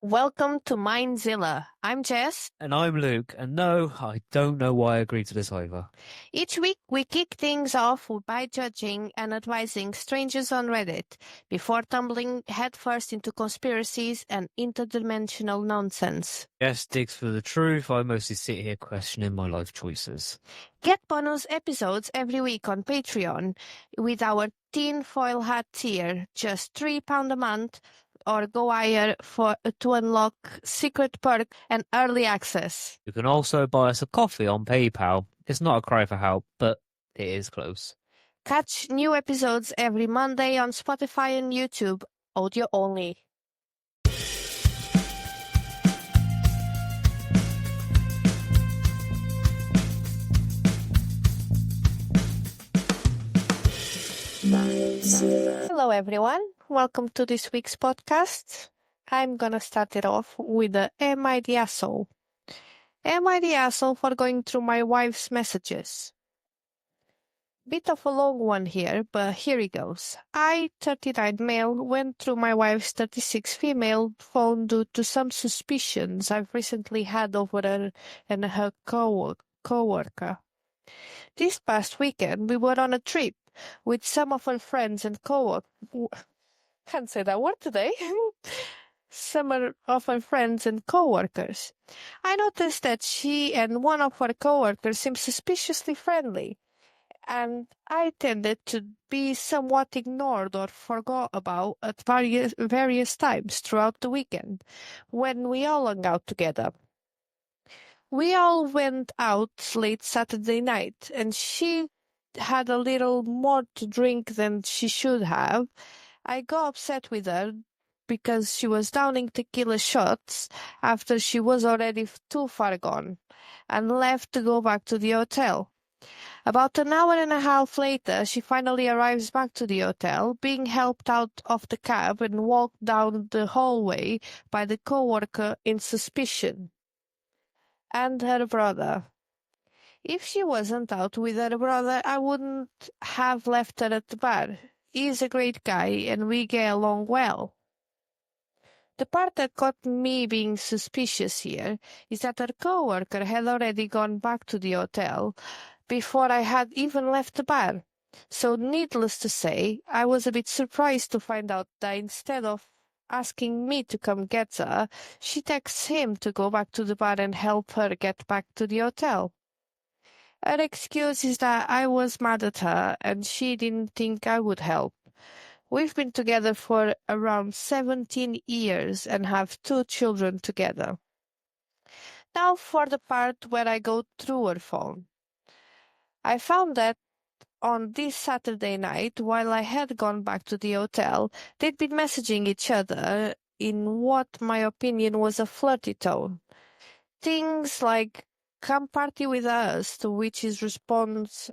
Welcome to Mindzilla. I'm Jess. And I'm Luke, and no, I don't know why I agreed to this either. Each week we kick things off by judging and advising strangers on Reddit before tumbling headfirst into conspiracies and interdimensional nonsense. Jess digs for the truth, I mostly sit here questioning my life choices. Get bonus episodes every week on Patreon with our tinfoil hat tier, just £3 a month, or go higher to unlock secret perk and early access. You can also buy us a coffee on PayPal. It's not a cry for help, but it is close. Catch new episodes every Monday on Spotify and YouTube, audio only. Hello everyone, welcome to this week's podcast. I'm gonna start it off with the Am I the Asshole? Am I the asshole for going through my wife's messages? Bit of a long one here, but here it goes. I, 39 male, went through my wife's 36 female phone due to some suspicions I've recently had over her and her co-worker. This past weekend, we were on a trip with some of her friends and can't say that word today. Some of her friends and co-workers. I noticed that she and one of her co-workers seemed suspiciously friendly, and I tended to be somewhat ignored or forgot about at various times throughout the weekend when we all hung out together. We all went out late Saturday night, and she had a little more to drink than she should have. I got upset with her because she was downing tequila shots after she was already too far gone, and left to go back to the hotel. About an hour and a half later, she finally arrives back to the hotel, being helped out of the cab and walked down the hallway by the co-worker in suspicion. And her brother. If she wasn't out with her brother, I wouldn't have left her at the bar. He's a great guy, and we get along well. The part that got me being suspicious here is that her co-worker had already gone back to the hotel before I had even left the bar. So needless to say, I was a bit surprised to find out that instead of asking me to come get her, she texts him to go back to the bar and help her get back to the hotel. Her excuse is that I was mad at her and she didn't think I would help. We've been together for around 17 years and have 2 children together. Now for the part where I go through her phone. I found that on this Saturday night, while I had gone back to the hotel, they'd been messaging each other in what my opinion was a flirty tone. Things like, "Come party with us," to which his response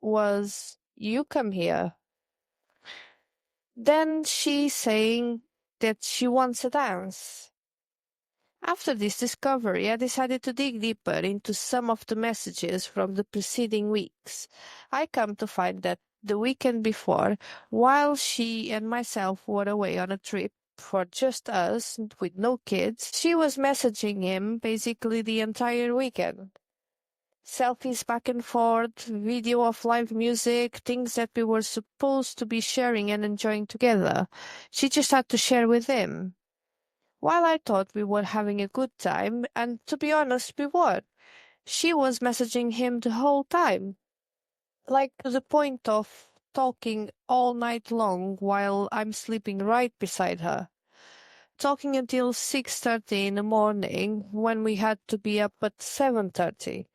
was, "You come here." Then she saying that she wants a dance. After this discovery, I decided to dig deeper into some of the messages from the preceding weeks. I come to find that the weekend before, while she and myself were away on a trip for just us with no kids, she was messaging him basically the entire weekend. Selfies back and forth, video of live music, things that we were supposed to be sharing and enjoying together. She just had to share with him. While I thought we were having a good time, and to be honest, we were, she was messaging him the whole time. Like to the point of talking all night long while I'm sleeping right beside her. Talking until 6:30 in the morning when we had to be up at 7:30.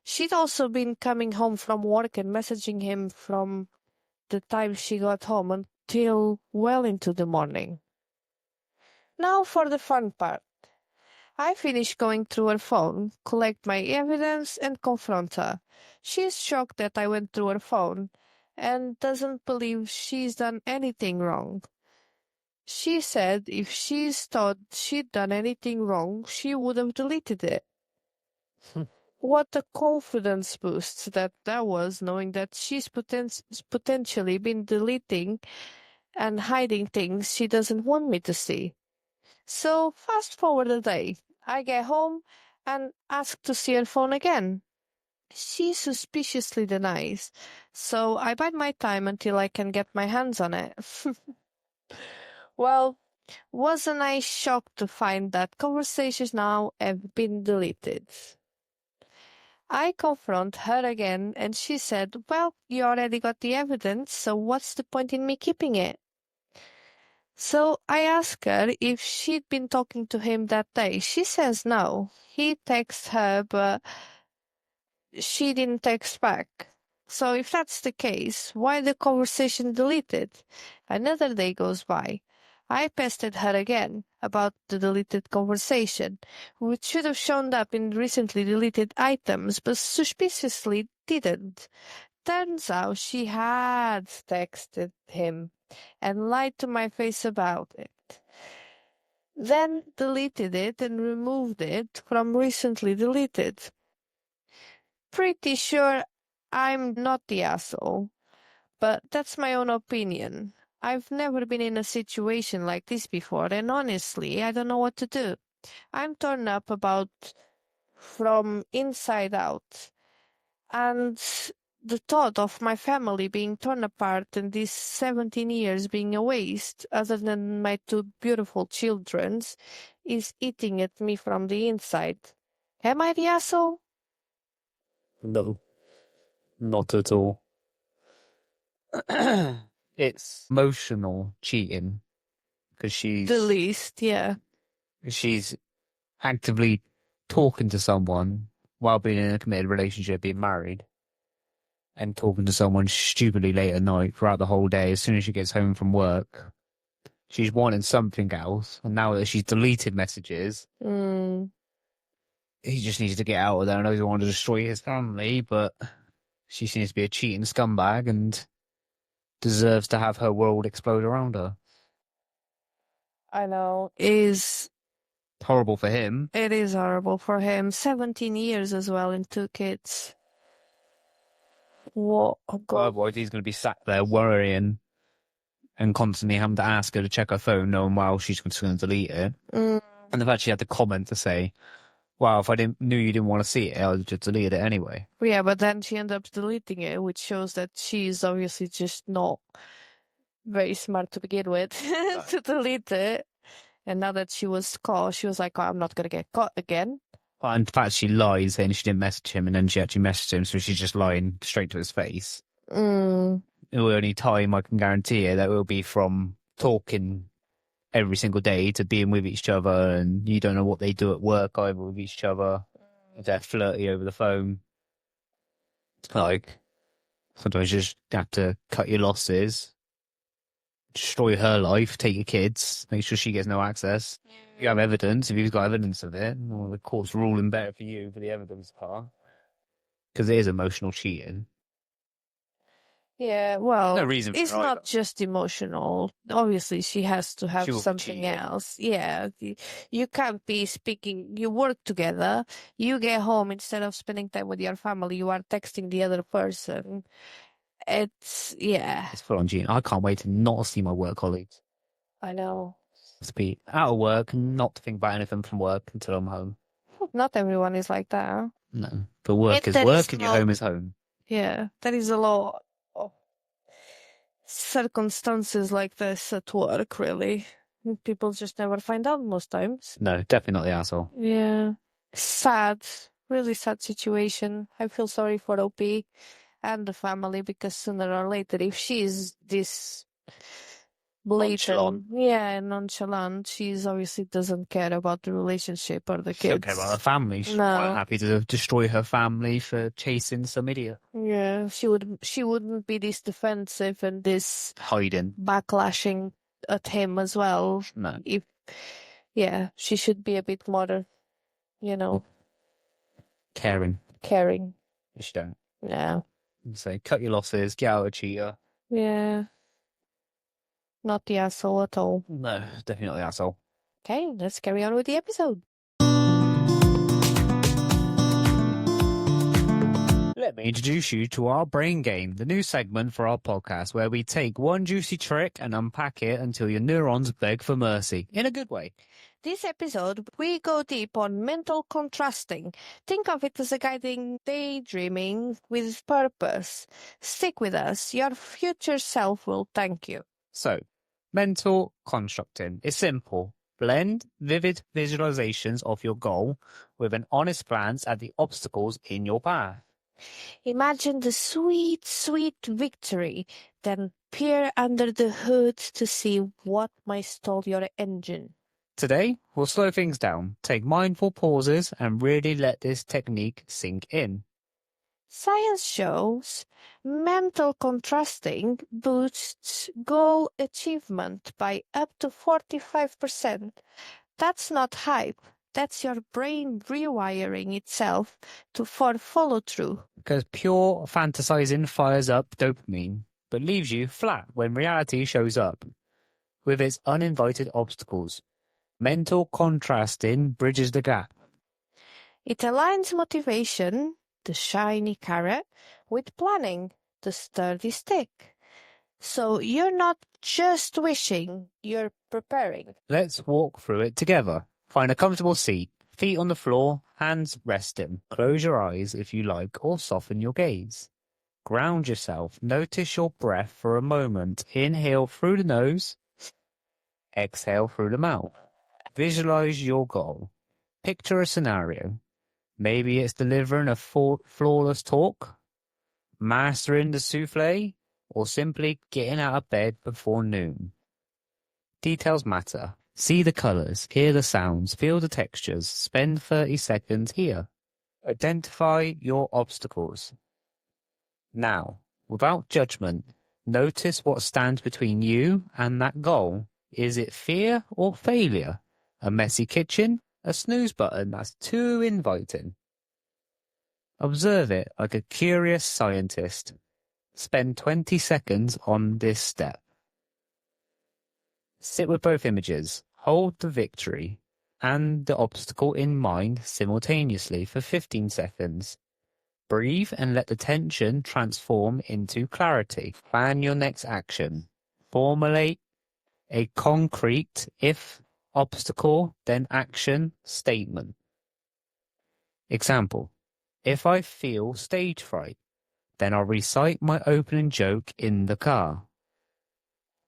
She'd also been coming home from work and messaging him from the time she got home until well into the morning. Now for the fun part. I finish going through her phone, collect my evidence, and confront her. She's shocked that I went through her phone and doesn't believe she's done anything wrong. She said if she's thought she'd done anything wrong, she would have deleted it. What a confidence boost that was, knowing that she's potentially been deleting and hiding things she doesn't want me to see. So fast forward a day. I get home and ask to see her phone again. She suspiciously denies, so I bide my time until I can get my hands on it. Well, wasn't I shocked to find that conversations now have been deleted? I confront her again and she said, well, you already got the evidence, so what's the point in me keeping it? So I ask her if she'd been talking to him that day. She says no. He texts her, but she didn't text back. So if that's the case, why the conversation deleted? Another day goes by. I pestered her again about the deleted conversation, which should have shown up in recently deleted items, but suspiciously didn't. Turns out she had texted him and lied to my face about it. Then deleted it and removed it from recently deleted. Pretty sure I'm not the asshole, but that's my own opinion. I've never been in a situation like this before, and honestly, I don't know what to do. I'm torn up about from inside out, and the thought of my family being torn apart and these 17 years being a waste, other than my two beautiful children's, is eating at me from the inside. Am I the asshole? No, not at all. It's emotional cheating because The least, yeah. she's actively talking to someone while being in a committed relationship, being married, and talking to someone stupidly late at night throughout the whole day. As soon as she gets home from work, she's wanting something else, and now that she's deleted messages, he just needs to get out of there. I know he doesn't want to destroy his family, but she seems to be a cheating scumbag and deserves to have her world explode around her. I know. Is Horrible for him. It is horrible for him. 17 years as well and 2 kids. What a god. Otherwise, he's going to be sat there worrying and constantly having to ask her to check her phone, knowing while she's just going to delete it. And the fact she had the comment to say, well, if I knew you didn't want to see it, I would just delete it anyway. Yeah, but then she ended up deleting it, which shows that she's obviously just not very smart to begin with to delete it. And now that she was caught, she was like, oh, I'm not going to get caught again. Well, in fact, she lied saying she didn't message him, and then she actually messaged him, so she's just lying straight to his face. The only time I can guarantee it that will be from talking every single day to being with each other, and you don't know what they do at work either with each other. If they're flirty over the phone. Like, sometimes you just have to cut your losses, destroy her life, take your kids, make sure she gets no access. You have evidence. If you've got evidence of it, well, the court's ruling better for you for the evidence part. Because it is emotional cheating. Yeah, well, No reason for it's it not either. just emotional. Obviously, she has to have She will be something cheating. else. Yeah, you can't be speaking. You work together. You get home, instead of spending time with your family, you are texting the other person. It's full on cheating. I can't wait to not see my work colleagues. I know. To be out of work and not to think about anything from work until I'm home. Not everyone is like that. Huh? No, but work is There work is and your no- home is home. Yeah, there is a lot of circumstances like this at work, really. People just never find out most times. No, definitely not the asshole. Yeah. Sad. Really sad situation. I feel sorry for OP and the family, because sooner or later, if she's this blatant, nonchalant, she's obviously doesn't care about the relationship or the She don't kids. care about her family. She's No. quite happy to destroy her family for chasing some idiot. Yeah, she wouldn't be this defensive and this Hiding. backlashing at him as well. No. She should be a bit more, Caring. caring. She don't. Yeah. So cut your losses, get out a cheater. Yeah. Not the asshole at all. No, definitely not the asshole. Okay, let's carry on with the episode. Let me introduce you to our Brain Game, the new segment for our podcast where we take one juicy trick and unpack it until your neurons beg for mercy, in a good way. This episode, we go deep on mental contrasting. Think of it as a guiding daydreaming with purpose. Stick with us. Your future self will thank you. So, mental constructing is simple. Blend vivid visualizations of your goal with an honest glance at the obstacles in your path. Imagine the sweet, sweet victory, then peer under the hood to see what might stall your engine. Today, we'll slow things down, take mindful pauses, and really let this technique sink in. Science shows mental contrasting boosts goal achievement by up to 45%. That's not hype. That's your brain rewiring itself for follow-through. Because pure fantasizing fires up dopamine, but leaves you flat when reality shows up. With its uninvited obstacles, mental contrasting bridges the gap. It aligns motivation, the shiny carrot, with planning, the sturdy stick. So you're not just wishing, you're preparing. Let's walk through it together. Find a comfortable seat, feet on the floor, hands resting. Close your eyes if you like, or soften your gaze. Ground yourself. Notice your breath for a moment. Inhale through the nose. Exhale through the mouth. Visualize your goal. Picture a scenario. Maybe it's delivering a flawless talk, mastering the souffle, or simply getting out of bed before noon. Details matter. See the colors, hear the sounds, feel the textures. Spend 30 seconds here. Identify your obstacles. Now, without judgment, notice what stands between you and that goal. Is it fear or failure? A messy kitchen? A snooze button that's too inviting? Observe it like a curious scientist. Spend 20 seconds on this step. Sit with both images. Hold the victory and the obstacle in mind simultaneously for 15 seconds. Breathe and let the tension transform into clarity. Plan your next action. Formulate a concrete if obstacle, then action statement. Example: if I feel stage fright, then I'll recite my opening joke in the car.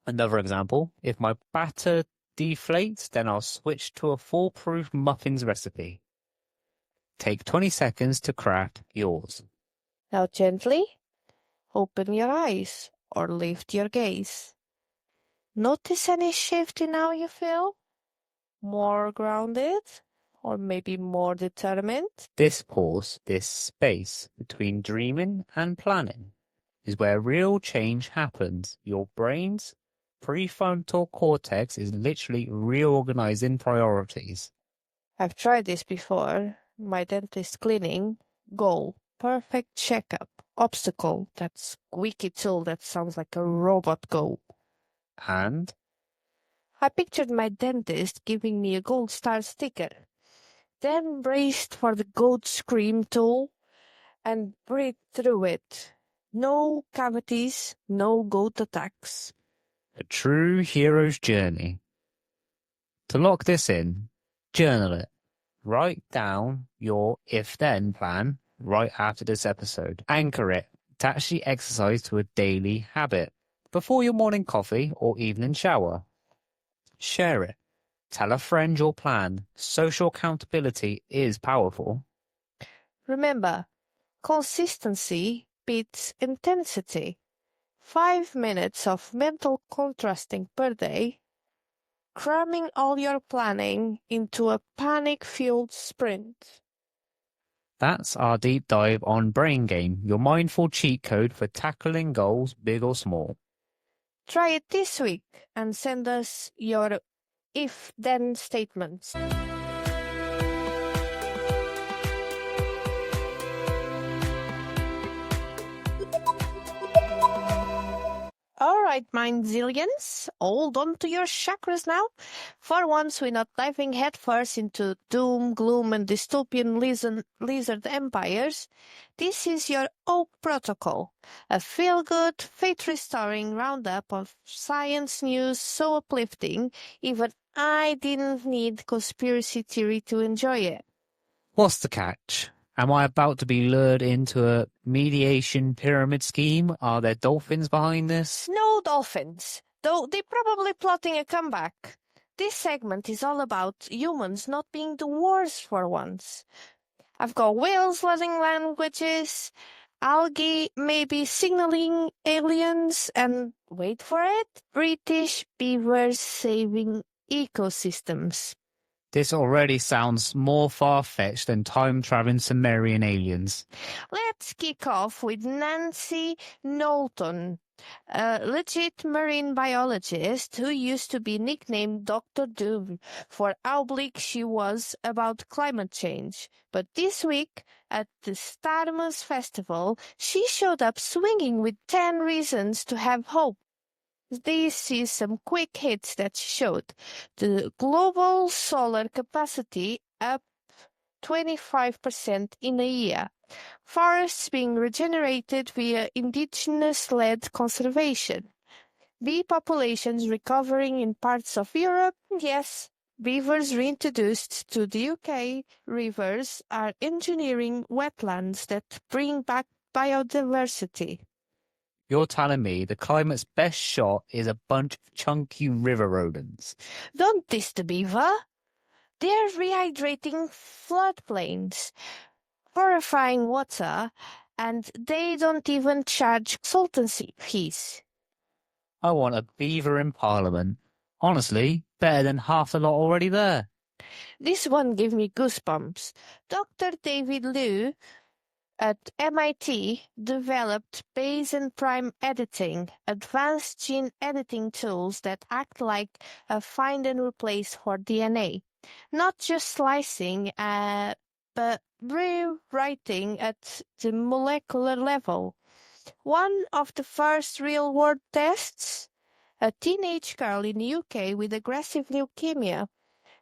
Another example: if my batter deflates, then I'll switch to a foolproof muffins recipe. Take 20 seconds to craft yours. Now gently open your eyes or lift your gaze. Notice any shift in how you feel? More grounded or maybe more determined? This pause, this space between dreaming and planning is where real change happens. Your brain's prefrontal cortex is literally reorganizing priorities. I've tried this before. My dentist cleaning, goal, perfect checkup, obstacle, that squeaky tool that sounds like a robot goal. And I pictured my dentist giving me a gold star sticker, then braced for the gold scream tool and breathed through it. No cavities, no goat attacks. a true hero's journey. To lock this in, journal it. Write down your if-then plan right after this episode. Anchor it. Attach the exercise to a daily habit before your morning coffee or evening shower. Share it. Tell a friend your plan. Social accountability is powerful. Remember, consistency beats intensity. 5 minutes of mental contrasting per day, cramming all your planning into a panic-fueled sprint. That's our deep dive on Brain Game, your mindful cheat code for tackling goals, big or small. Try it this week and send us your if-then statements. All right, Mindzillions, hold on to your chakras now. For once, we're not diving headfirst into doom, gloom, and dystopian lizard empires. This is your Oak Protocol, a feel-good, faith-restoring roundup of science news so uplifting, even I didn't need conspiracy theory to enjoy it. What's the catch? Am I about to be lured into a mediation pyramid scheme? Are there dolphins behind this? No dolphins, though they're probably plotting a comeback. This segment is all about humans not being the worst for once. I've got whales learning languages, algae maybe signaling aliens, and wait for it, British beavers saving ecosystems. This already sounds more far-fetched than time-traveling Sumerian aliens. Let's kick off with Nancy Knowlton, a legit marine biologist who used to be nicknamed Dr. Doom for how bleak she was about climate change. But this week, at the Starmus Festival, she showed up swinging with 10 reasons to have hope. This is some quick hits that she showed. The global solar capacity up 25% in a year. Forests being regenerated via indigenous-led conservation. Bee populations recovering in parts of Europe. Yes, beavers reintroduced to the UK. Rivers are engineering wetlands that bring back biodiversity. You're telling me the climate's best shot is a bunch of chunky river rodents? Don't diss the beaver. They're rehydrating floodplains, purifying water, and they don't even charge consultancy fees. I want a beaver in Parliament. Honestly, better than half the lot already there. This one gave me goosebumps. Dr. David Liu at MIT developed base and prime editing, advanced gene editing tools that act like a find and replace for DNA. Not just slicing, but rewriting at the molecular level. One of the first real-world tests, a teenage girl in the UK with aggressive leukemia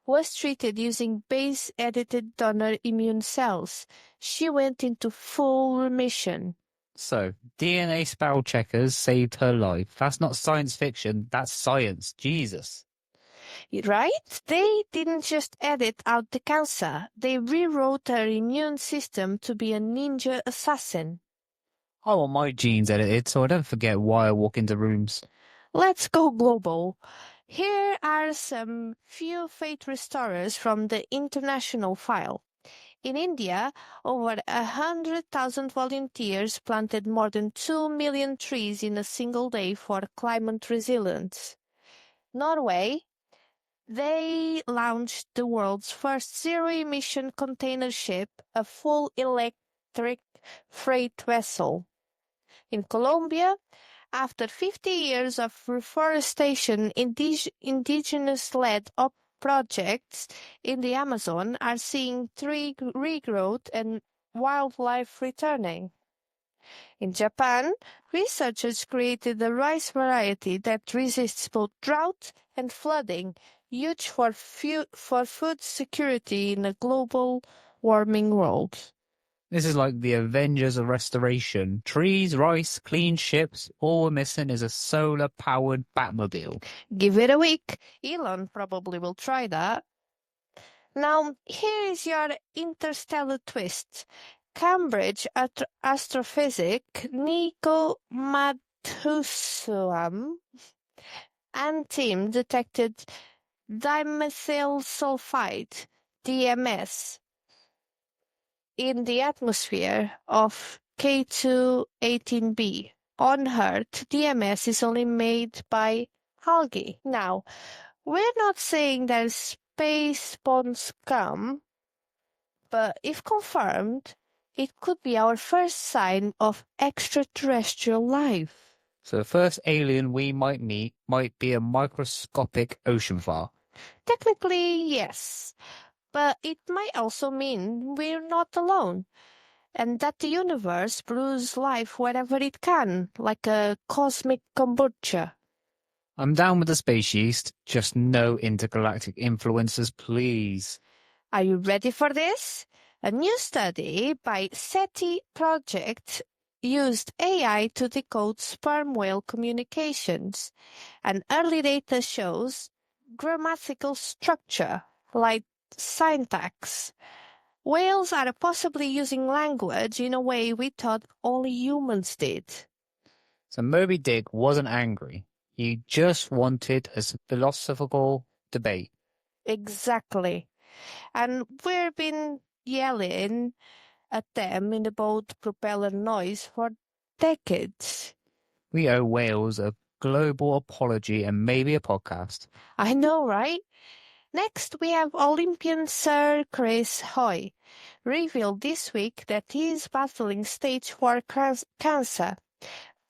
was treated using base-edited donor immune cells. She went into full remission. So, DNA spell checkers saved her life. That's not science fiction, that's science. Jesus. Right? They didn't just edit out the cancer. They rewrote her immune system to be a ninja assassin. I want my genes edited so I don't forget why I walk into rooms. Let's go global. Here are some few fate restorers from the international file. In India, over 100,000 volunteers planted more than 2 million trees in a single day for climate resilience. Norway, they launched the world's first zero-emission container ship, a full electric freight vessel. In Colombia, after 50 years of reforestation, indigenous-led projects in the Amazon are seeing tree regrowth and wildlife returning. In Japan, researchers created a rice variety that resists both drought and flooding, huge for food security in a global warming world. This is like the Avengers of Restoration. Trees, rice, clean ships, all we're missing is a solar-powered Batmobile. Give it a week. Elon probably will try that. Now, here is your interstellar twist. Cambridge astrophysic Nico Madhusuam and team detected dimethyl sulfide, DMS, in the atmosphere of K2-18b. On Earth, DMS is only made by algae. Now, we're not saying that space-spawn scum, but if confirmed, it could be our first sign of extraterrestrial life. So the first alien we might meet might be a microscopic ocean phare. Technically, yes. But it might also mean we're not alone, and that the universe brews life wherever it can, like a cosmic kombucha. I'm down with the space yeast, just no intergalactic influences, please. Are you ready for this? A new study by SETI Project used AI to decode sperm whale communications, and early data shows grammatical structure, like syntax. Whales are possibly using language in a way we thought only humans did. So Moby Dick wasn't angry. He just wanted a philosophical debate. Exactly. And we've been yelling at them in the boat propeller noise for decades. We owe whales a global apology and maybe a podcast. I know, right? Next, we have Olympian Sir Chris Hoy, revealed this week that he is battling stage 4 cancer.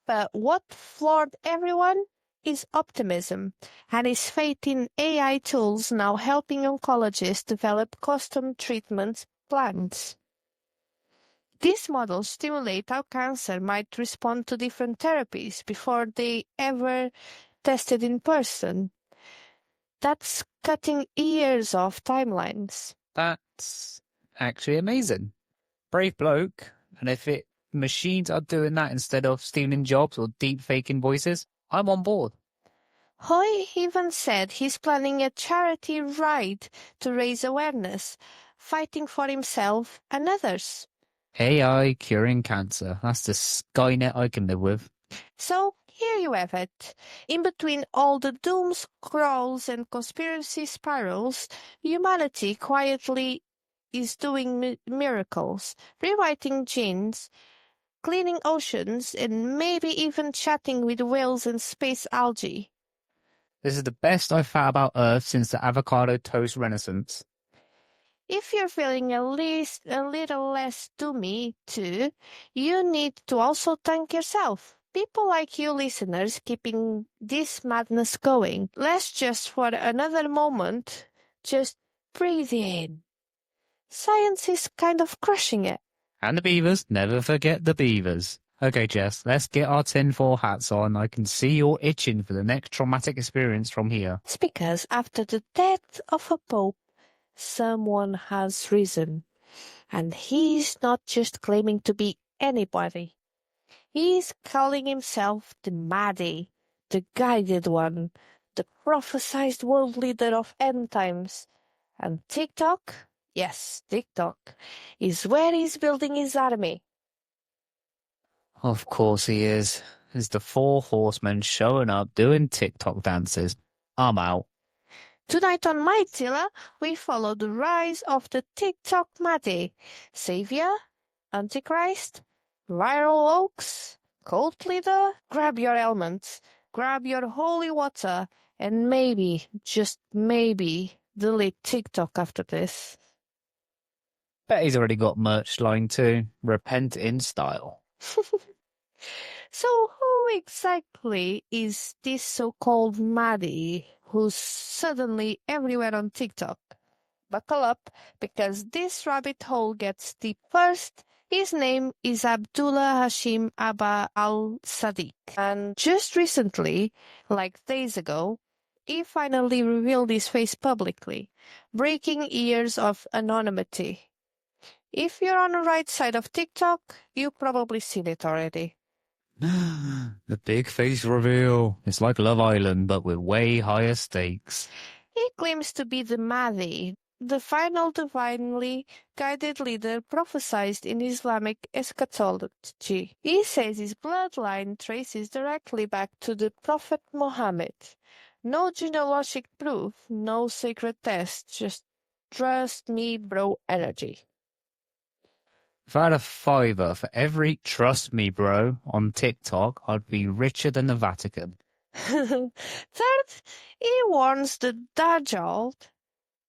But what floored everyone is optimism and his faith in AI tools now helping oncologists develop custom treatment plans. These models stimulate how cancer might respond to different therapies before they ever tested in person. That's cutting years off timelines. That's actually amazing. Brave bloke. And if machines are doing that instead of stealing jobs or deep faking voices, I'm on board. Hoy even said he's planning a charity ride to raise awareness, fighting for himself and others. AI curing cancer. That's the Skynet I can live with. So here you have it. In between all the doom scrolls and conspiracy spirals, humanity quietly is doing miracles, rewriting genes, cleaning oceans, and maybe even chatting with whales and space algae. This is the best I've found about Earth since the avocado toast renaissance. If you're feeling a little less doomy too, you need to also thank yourself. People like you listeners keeping this madness going. Let's just for another moment, just breathe in. Science is kind of crushing it. And the beavers, never forget the beavers. Okay, Jess, let's get our tinfoil hats on. I can see you're itching for the next traumatic experience from here. It's because after the death of a pope, someone has risen. And he's not just claiming to be anybody. He's calling himself the Mahdi, the guided one, the prophesied world leader of end times. And TikTok, yes, TikTok, is where he's building his army. Of course he is. It's the 4 horsemen showing up doing TikTok dances. I'm out. Tonight on My Tilla, we follow the rise of the TikTok Mahdi, Savior, Antichrist, viral hoax, cult leader. Grab your elements, grab your holy water, and maybe, just maybe, delete TikTok after this. Bet he's already got merch line too. Repent in style. So who exactly is this so-called Mahdi who's suddenly everywhere on TikTok? Buckle up, because this rabbit hole gets deep first. His name is Abdullah Hashim Abba al-Sadiq. And just recently, like days ago, he finally revealed his face publicly, breaking years of anonymity. If you're on the right side of TikTok, you've probably seen it already. The big face reveal. It's like Love Island, but with way higher stakes. He claims to be the Mahdi, the final divinely guided leader prophesied in Islamic eschatology. He says his bloodline traces directly back to the Prophet Muhammad. No genealogic proof, no sacred test, just trust me bro energy. If I had a $5 for every trust me bro on TikTok, I'd be richer than the Vatican. Third, he warns the Dajjal,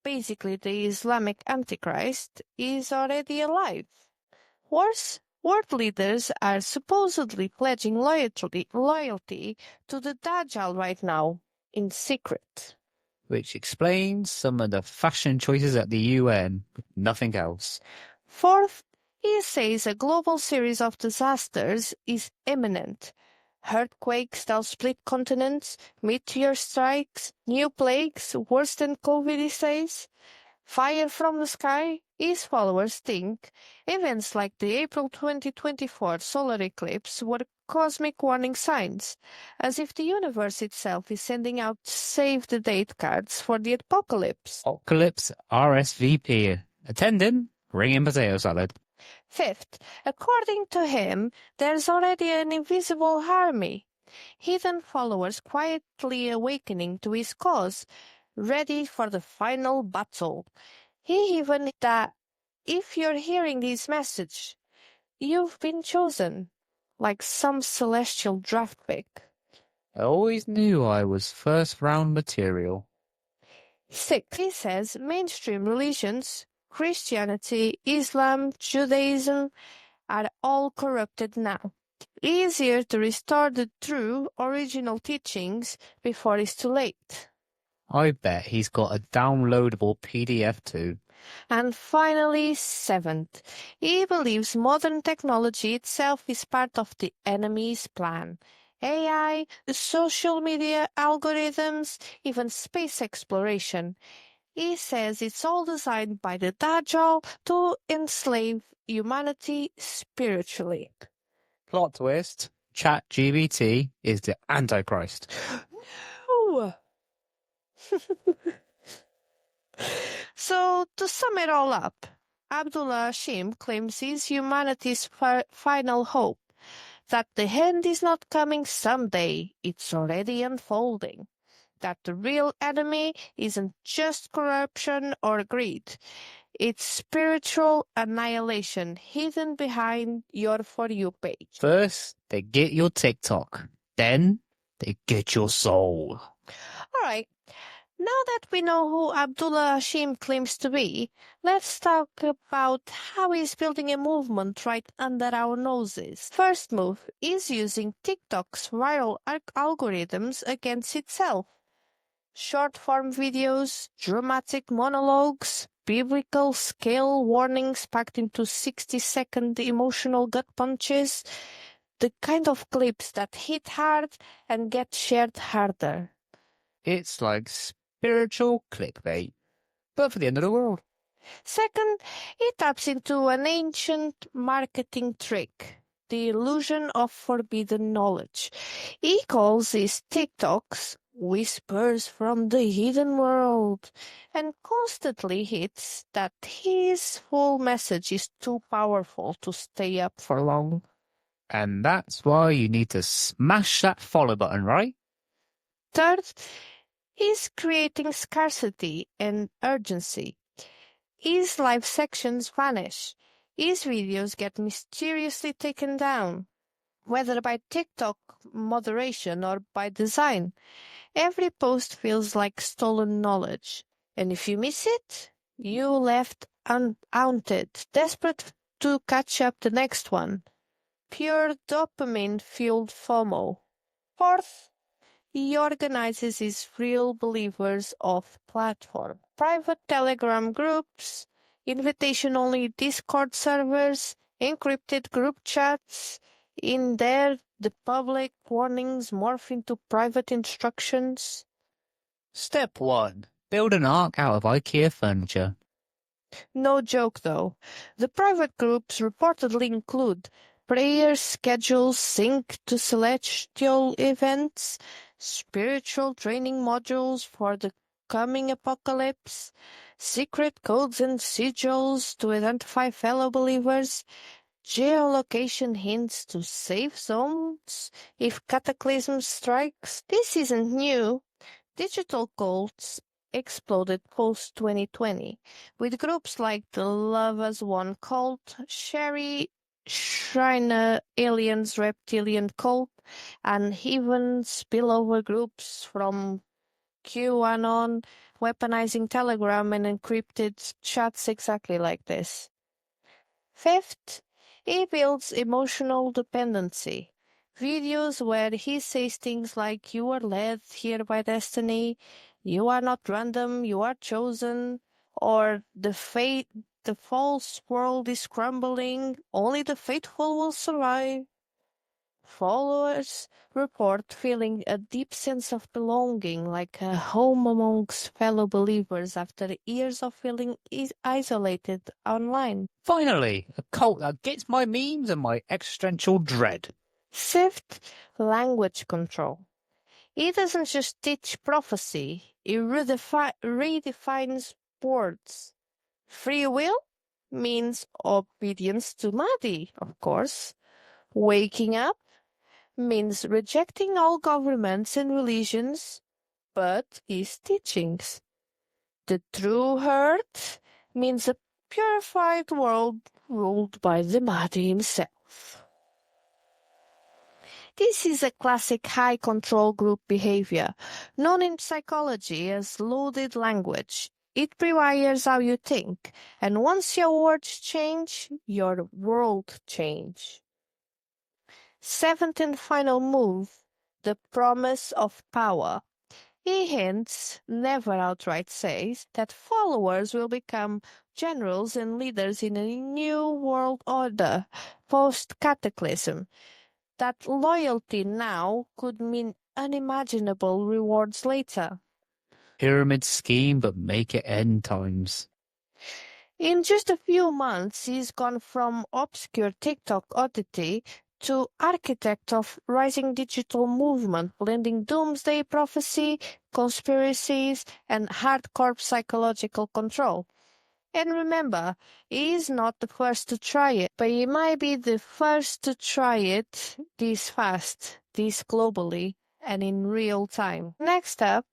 basically the Islamic Antichrist, is already alive. Worse, world leaders are supposedly pledging loyalty to the Dajjal right now, in secret. Which explains some of the fashion choices at the UN, but nothing else. Fourth, he says a global series of disasters is imminent. Earthquakes that split continents, meteor strikes, new plagues worse than COVID, he says. Fire from the sky. His followers think events like the April 2024 solar eclipse were cosmic warning signs, as if the universe itself is sending out save-the-date cards for the apocalypse. Apocalypse RSVP. Attending, ringing potato salad. Fifth, according to him, there's already an invisible army. Hidden followers quietly awakening to his cause, ready for the final battle. He even that if you're hearing this message, you've been chosen, like some celestial draft pick. I always knew I was first round material. 6. He says mainstream religions, Christianity, Islam, Judaism, are all corrupted now. Easier to restore the true original teachings before it's too late. I bet he's got a downloadable PDF too. And finally, 7th, he believes modern technology itself is part of the enemy's plan. AI, social media algorithms, even space exploration. He says it's all designed by the Dajjal to enslave humanity spiritually. Plot twist, ChatGPT is the Antichrist. No! So, to sum it all up, Abdullah Hashim claims he's humanity's final hope, that the end is not coming someday, it's already unfolding, that the real enemy isn't just corruption or greed, it's spiritual annihilation hidden behind your For You page. First, they get your TikTok. Then, they get your soul. Alright, now that we know who Abdullah Hashim claims to be, let's talk about how he's building a movement right under our noses. First move is using TikTok's viral algorithms against itself. Short-form videos, dramatic monologues, biblical scale warnings packed into 60-second emotional gut punches, the kind of clips that hit hard and get shared harder. It's like spiritual clickbait, but for the end of the world. Second, it taps into an ancient marketing trick, the illusion of forbidden knowledge. He calls his TikToks whispers from the hidden world, and constantly hits that his full message is too powerful to stay up for long. And that's why you need to smash that follow button, right? Third, he's creating scarcity and urgency. His live sections vanish. His videos get mysteriously taken down, whether by TikTok moderation or by design. Every post feels like stolen knowledge, and if you miss it, you left unhaunted, desperate to catch up the next one. Pure dopamine-fueled FOMO. Fourth, he organizes his real believers off platform. Private Telegram groups, invitation-only Discord servers, encrypted group chats. In there, the public warnings morph into private instructions. Step 1. Build an ark out of IKEA furniture. No joke, though. The private groups reportedly include prayer schedules synced to celestial events, spiritual training modules for the coming apocalypse, secret codes and sigils to identify fellow believers, geolocation hints to safe zones if cataclysm strikes. This isn't new. Digital cults exploded post-2020, with groups like the Love as One cult, Shrine Aliens Reptilian cult, and even spillover groups from QAnon weaponizing Telegram and encrypted chats exactly like this. Fifth, he builds emotional dependency. Videos where he says things like, "You are led here by destiny," "You are not random, you are chosen," or the false world is crumbling, only the faithful will survive. Followers report feeling a deep sense of belonging, like a home amongst fellow believers after years of feeling isolated online. Finally, a cult that gets my memes and my existential dread. Fifth, language control. It doesn't just teach prophecy, it redefines words. Free will means obedience to Mahdi, of course. Waking up means rejecting all governments and religions, but his teachings. The true heart means a purified world ruled by the Mahdi himself. This is a classic high control group behavior, known in psychology as loaded language. It rewires how you think, and once your words change, your world change. Seventh and final move, the promise of power. He hints, never outright says, that followers will become generals and leaders in a new world order, post-cataclysm. That loyalty now could mean unimaginable rewards later. Pyramid scheme, but make it end times. In just a few months, he's gone from obscure TikTok oddity to architect of rising digital movement, blending doomsday prophecy, conspiracies, and hardcore psychological control. And remember, he is not the first to try it, but he might be the first to try it this fast, this globally, and in real time. Next up,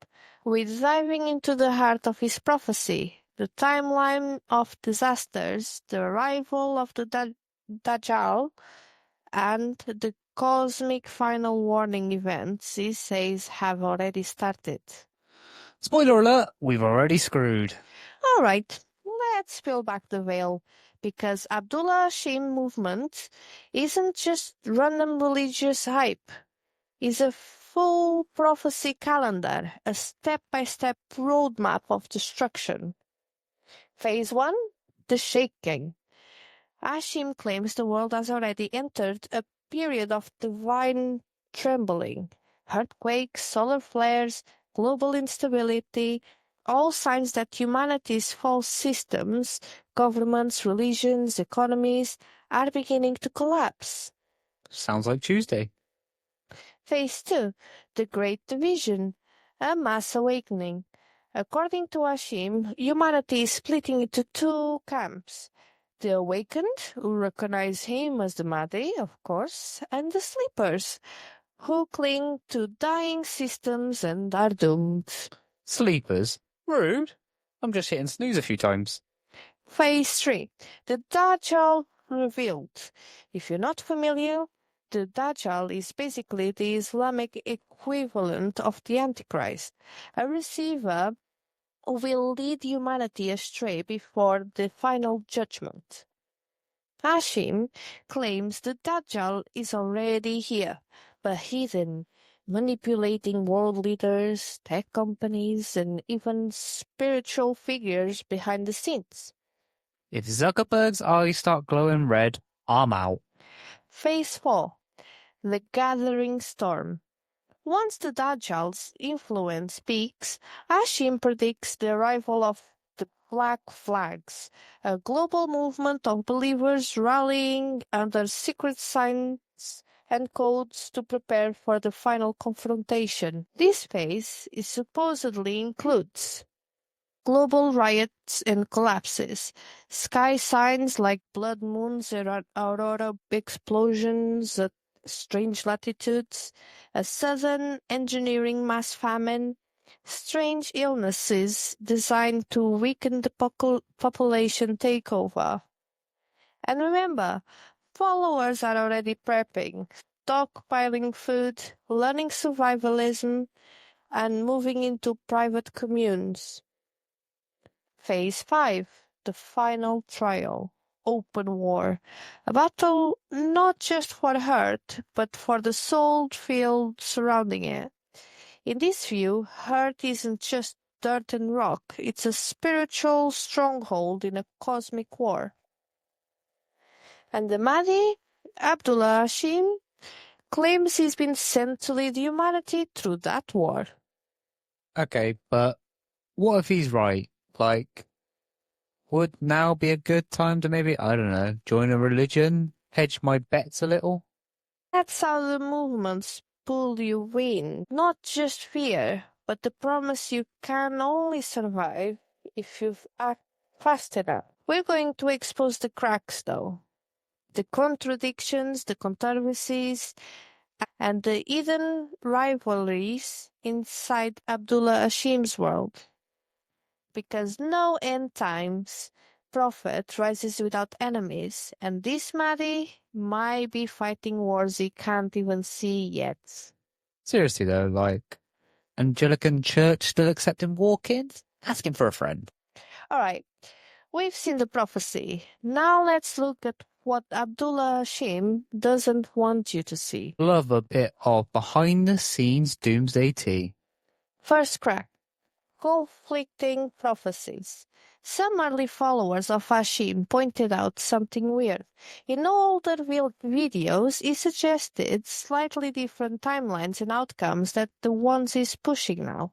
we're diving into the heart of his prophecy, the timeline of disasters, the arrival of the Dajjal, and the cosmic final warning events he says have already started. Spoiler alert, we've already screwed. All right, let's peel back the veil, because Abdullah Hashim movement isn't just random religious hype. It's a full prophecy calendar, a step-by-step roadmap of destruction. Phase 1, the shaking. Hashim claims the world has already entered a period of divine trembling. Earthquakes, solar flares, global instability, all signs that humanity's false systems, governments, religions, economies, are beginning to collapse. Sounds like Tuesday. Phase 2, the Great Division, a mass awakening. According to Hashim, humanity is splitting into two camps. The awakened, who recognize him as the Mahdi, of course, and the sleepers, who cling to dying systems and are doomed. Sleepers? Rude. I'm just hitting snooze a few times. Phase 3, the Dajjal revealed. If you're not familiar, the Dajjal is basically the Islamic equivalent of the Antichrist, a receiver who will lead humanity astray before the final judgment. Hashim claims the Dajjal is already here, but hidden, manipulating world leaders, tech companies, and even spiritual figures behind the scenes. If Zuckerberg's eyes start glowing red, I'm out. Phase 4, the Gathering Storm. Once the Dajjal's influence peaks, Hashim predicts the arrival of the Black Flags, a global movement of believers rallying under secret signs and codes to prepare for the final confrontation. This phase supposedly includes global riots and collapses, sky signs like blood moons and aurora explosions at strange latitudes, a sudden engineering mass famine, strange illnesses designed to weaken the population takeover. And remember, followers are already prepping, stockpiling food, learning survivalism, and moving into private communes. Phase 5, the final trial, open war, a battle not just for Earth, but for the soul field surrounding it. In this view, Earth isn't just dirt and rock, it's a spiritual stronghold in a cosmic war. And the Mahdi, Abdullah Hashim, claims he's been sent to lead humanity through that war. Okay, but what if he's right? Like, would now be a good time to maybe, I don't know, join a religion? Hedge my bets a little? That's how the movements pull you in. Not just fear, but the promise you can only survive if you act fast enough. We're going to expose the cracks, though. The contradictions, the controversies, and the hidden rivalries inside Abdullah Hashim's world. Because no end times prophet rises without enemies, and this Mahdi might be fighting wars he can't even see yet. Seriously though, like, Anglican Church still accepting walk-ins? Asking for a friend. Alright, we've seen the prophecy. Now let's look at what Abdullah Hashim doesn't want you to see. Love a bit of behind-the-scenes doomsday tea. First crack. Conflicting prophecies. Some early followers of Hashim pointed out something weird. In older videos, he suggested slightly different timelines and outcomes than the ones he's pushing now.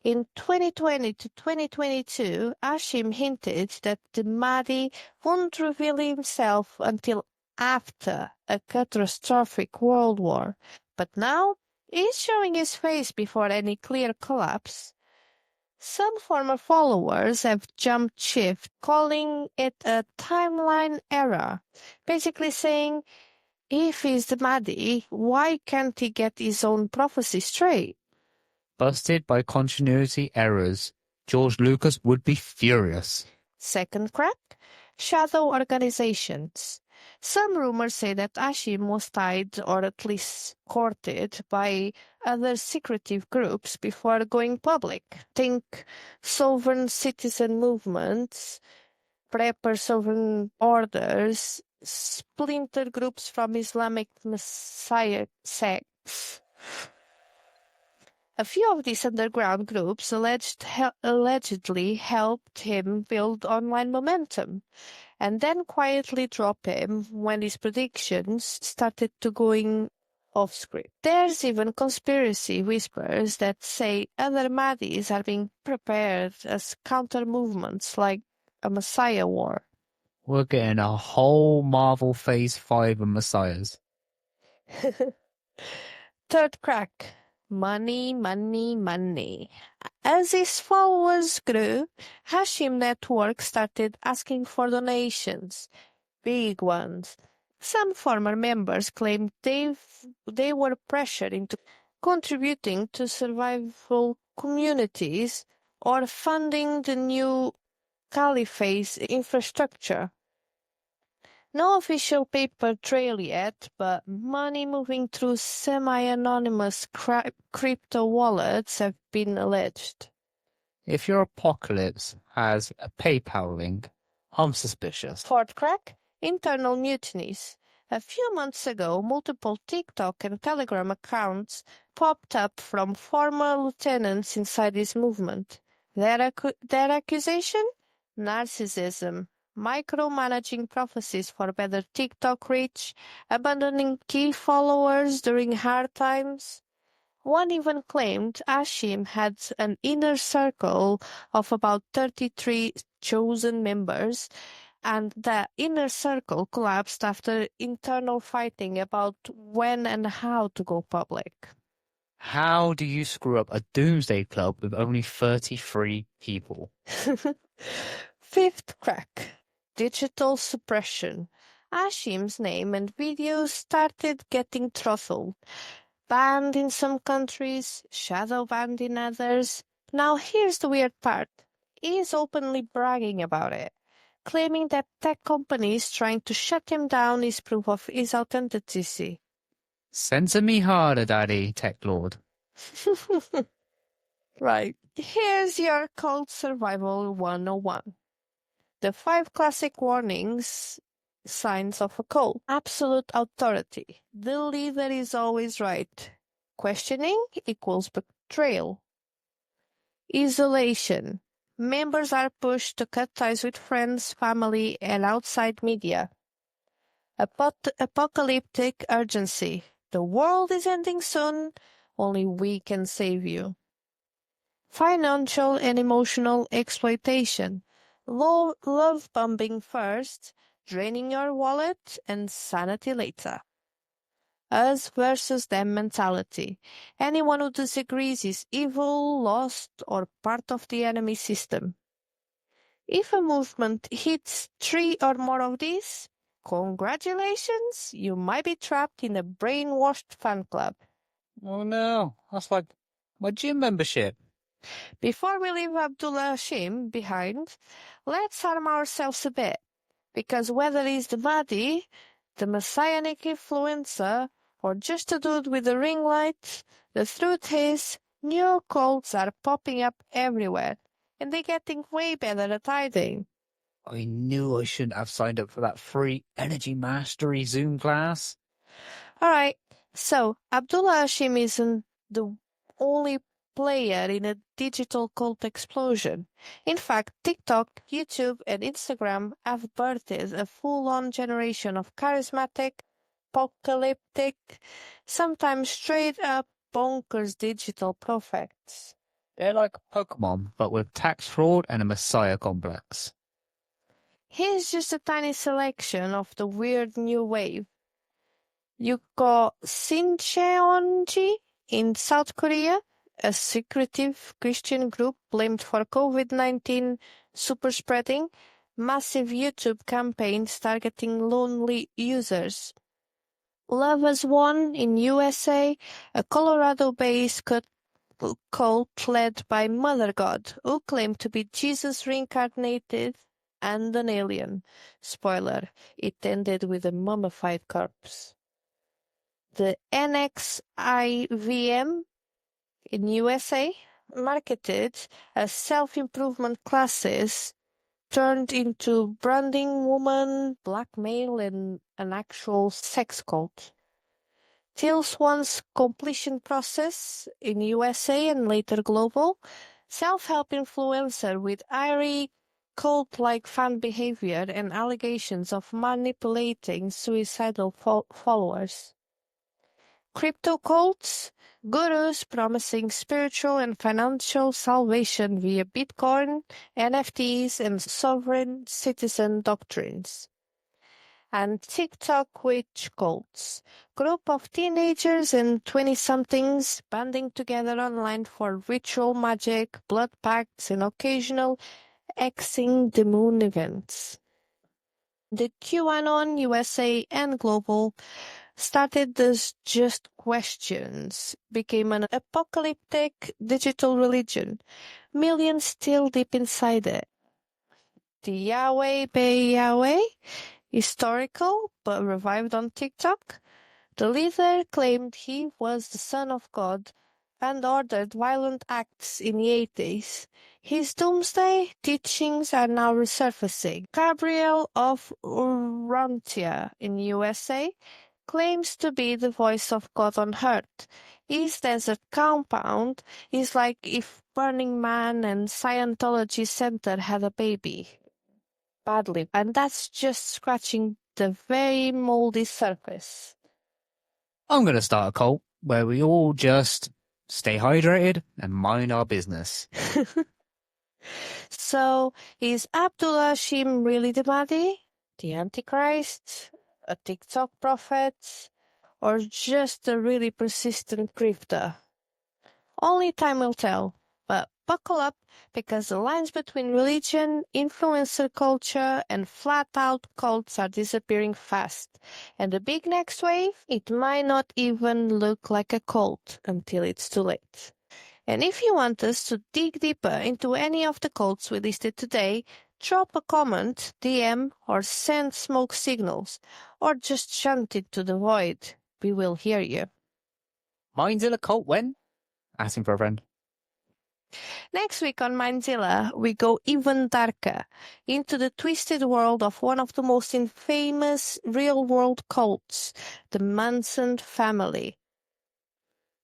In 2020 to 2022, Hashim hinted that the Mahdi won't reveal himself until after a catastrophic world war. But now, he's showing his face before any clear collapse. Some former followers have jumped shift, calling it a timeline error, basically saying, if he's the Mahdi, why can't he get his own prophecy straight? Busted by continuity errors. George Lucas would be furious. Second crack, shadow organizations. Some rumors say that Hashim was tied or at least courted by other secretive groups before going public. Think sovereign citizen movements, prepper sovereign orders, splinter groups from Islamic Messiah sects. A few of these underground groups allegedly helped him build online momentum, and then quietly drop him when his predictions started to going off script. There's even conspiracy whispers that say other Mahdis are being prepared as counter-movements like a Messiah war. We're getting a whole Marvel Phase 5 of Messiahs. Third crack. Money, money, money. As his followers grew, Hashim Network started asking for donations, big ones. Some former members claimed they were pressured into contributing to survival communities or funding the new caliphate's infrastructure. No official paper trail yet, but money moving through semi-anonymous crypto wallets have been alleged. If your apocalypse has a PayPal link, I'm suspicious. Fourth crack, internal mutinies. A few months ago, multiple TikTok and Telegram accounts popped up from former lieutenants inside this movement. Their accusation? Narcissism. Micromanaging prophecies for better TikTok reach, abandoning key followers during hard times. One even claimed Hashim had an inner circle of about 33 chosen members, and the inner circle collapsed after internal fighting about when and how to go public. How do you screw up a doomsday club with only 33 people? Fifth crack. Digital suppression. Hashim's name and videos started getting throttled. Banned in some countries, shadow banned in others. Now here's the weird part. He is openly bragging about it, claiming that tech companies trying to shut him down is proof of his authenticity. Censor me harder, Daddy, Tech Lord. Right. Here's your cult survival 101. The 5 classic warnings signs of a cult. Absolute authority. The leader is always right. Questioning equals betrayal. Isolation. Members are pushed to cut ties with friends, family, and outside media. Apocalyptic urgency. The world is ending soon. Only we can save you. Financial and emotional exploitation. Love bombing first, draining your wallet, and sanity later. us versus them mentality. Anyone who disagrees is evil, lost, or part of the enemy system. If a movement hits 3 or more of these, congratulations, you might be trapped in a brainwashed fan club. Oh no, that's like my gym membership. Before we leave Abdullah Hashim behind, let's arm ourselves a bit, because whether he's the Mahdi, the messianic influencer, or just a dude with a ring light, the truth is, new cults are popping up everywhere, and they're getting way better at hiding. I knew I shouldn't have signed up for that free energy mastery Zoom class. Alright, so Abdullah Hashim isn't the only player in a digital cult explosion. In fact, TikTok, YouTube, and Instagram have birthed a full-on generation of charismatic, apocalyptic, sometimes straight-up bonkers digital prophets. They're like Pokemon, but with tax fraud and a messiah complex. Here's just a tiny selection of the weird new wave. You got Shincheonji in South Korea, a secretive Christian group blamed for COVID-19 super spreading, massive YouTube campaigns targeting lonely users. Love as One in USA, a Colorado-based cult led by Mother God, who claimed to be Jesus reincarnated and an alien. Spoiler, it ended with a mummified corpse. The NXIVM in USA marketed as self-improvement classes turned into branding woman, blackmail, and an actual sex cult. Till Swan's completion process in USA and later global, self-help influencer with airy cult-like fan behavior and allegations of manipulating suicidal followers. Crypto cults, gurus promising spiritual and financial salvation via Bitcoin, NFTs, and sovereign citizen doctrines. And TikTok witch cults, group of teenagers and 20-somethings banding together online for ritual magic, blood pacts, and occasional Xing the Moon events. The QAnon USA and global started as just questions, became an apocalyptic digital religion, millions still deep inside it. The Yahweh Be Yahweh, historical but revived on TikTok. The leader claimed he was the son of God and ordered violent acts in the 80s. His doomsday teachings are now resurfacing. Gabriel of Urantia in USA claims to be the voice of God on Earth. His desert compound is like if Burning Man and Scientology Center had a baby. Badly. And that's just scratching the very moldy surface. I'm going to start a cult where we all just stay hydrated and mind our business. So, is Abdullah Hashim really the Mahdi? The Antichrist? A TikTok prophet? Or just a really persistent grifter? Only time will tell. But buckle up, because the lines between religion, influencer culture, and flat-out cults are disappearing fast. And the big next wave, it might not even look like a cult until it's too late. And if you want us to dig deeper into any of the cults we listed today, drop a comment, DM, or send smoke signals, or just chant into the void. We will hear you. Mindzilla cult when? Asking for a friend. Next week on Mindzilla, we go even darker into the twisted world of one of the most infamous real-world cults, the Manson family.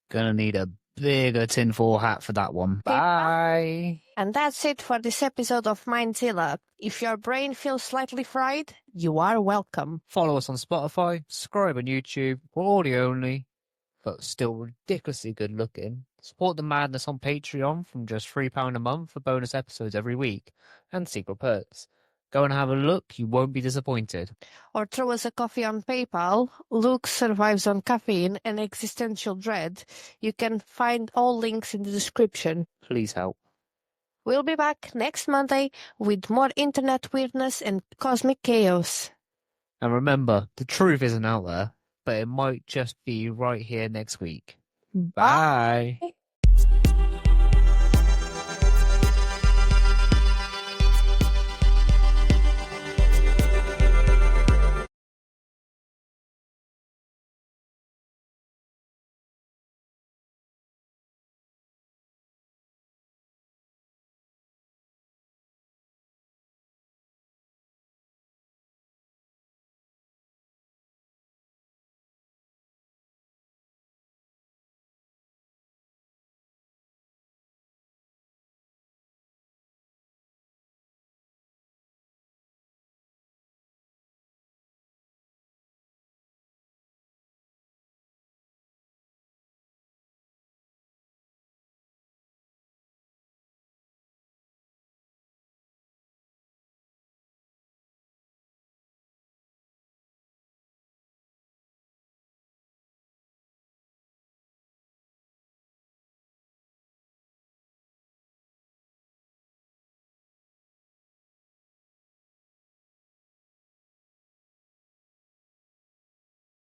Gonna need a bigger tinfoil hat for that one. Bye! And that's it for this episode of Mindzilla. If your brain feels slightly fried, you are welcome. Follow us on Spotify, subscribe on YouTube, we're audio only, but still ridiculously good looking. Support the madness on Patreon from just £3 a month for bonus episodes every week, and secret perks. Go and have a look. You won't be disappointed. Or throw us a coffee on PayPal. Luke survives on caffeine and existential dread. You can find all links in the description. Please help. We'll be back next Monday with more internet weirdness and cosmic chaos. And remember, the truth isn't out there, but it might just be right here next week. Bye.